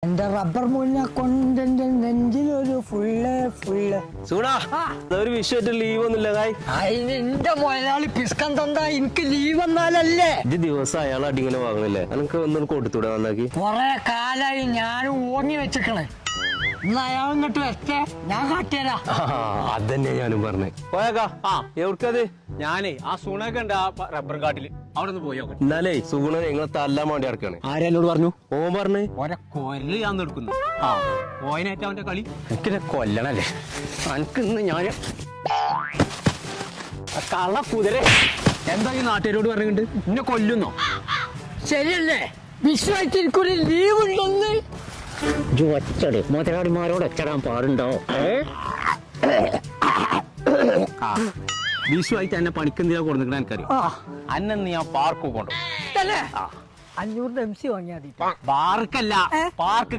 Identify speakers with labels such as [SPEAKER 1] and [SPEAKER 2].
[SPEAKER 1] എന്റെ റബ്ബർ മുല്ല കൊണ്ട് നെഞ്ചിലൊരു
[SPEAKER 2] ഒരു വിഷയമായിട്ട് ലീവ് ഒന്നുമില്ല
[SPEAKER 1] എന്റെ മുതലാളി പിസ്കം തന്നാ എനിക്ക് ലീവ് വന്നാലല്ലേ
[SPEAKER 2] ഇത് ദിവസം അയാൾ അടിങ്ങനെ വാങ്ങണില്ലേ എനിക്ക് ഒന്നും കൊടുത്തൂടെ നന്നാക്കി
[SPEAKER 1] കൊറേ കാലായി ഞാൻ ഓങ്ങി വെച്ചിക്കണേ ഇന്ന് അയാൾ ഇങ്ങോട്ട് വെച്ചേ ഞാൻ കാട്ടിയരാ
[SPEAKER 2] അതന്നെ ഞാനും പറഞ്ഞേ പോയേക്കാ എവിടക്കത്
[SPEAKER 3] ഞാനേ ആ സുണൊക്കെ ഉണ്ട് ആ റബ്ബർ കാട്ടില് അവിടെ ഒന്ന് പോയോ
[SPEAKER 2] എന്നാലേ സുഗുണ ഞങ്ങളെ തല്ലാൻ വേണ്ടി ഇറക്കാണ്
[SPEAKER 3] ആരെന്നോട് പറഞ്ഞു
[SPEAKER 2] ഓൻ പറഞ്ഞേ
[SPEAKER 3] ഓരെ കൊല്ല് ഞാൻ എടുക്കുന്നു ഓയനേറ്റ അവന്റെ കളി എനിക്കിനെ കൊല്ലണല്ലേ എനിക്ക് ഇന്ന് ഞാൻ കള്ള കുതിര എന്താ ഈ നാട്ടുകാരോട് പറഞ്ഞിട്ടുണ്ട് എന്നെ കൊല്ലുന്നോ
[SPEAKER 1] ശരിയല്ലേ വിശ്വാസിക്കൊരു ലീവ് ഉണ്ടെന്ന്
[SPEAKER 4] ഒച്ചട് മുതലാളിമാരോട് ഒച്ചടാൻ പാടുണ്ടോ
[SPEAKER 3] വിഷുവായിട്ട് എന്നെ പണിക്കെന്തിനാ കൊടുത്തിട്ട് എനിക്കറിയാം അന്നെന്ന് ഞാൻ പാർക്ക് കൊണ്ടു
[SPEAKER 1] 500 MC വാങ്ങിയാ മതി
[SPEAKER 3] പാർക്കല്ല പാർക്ക്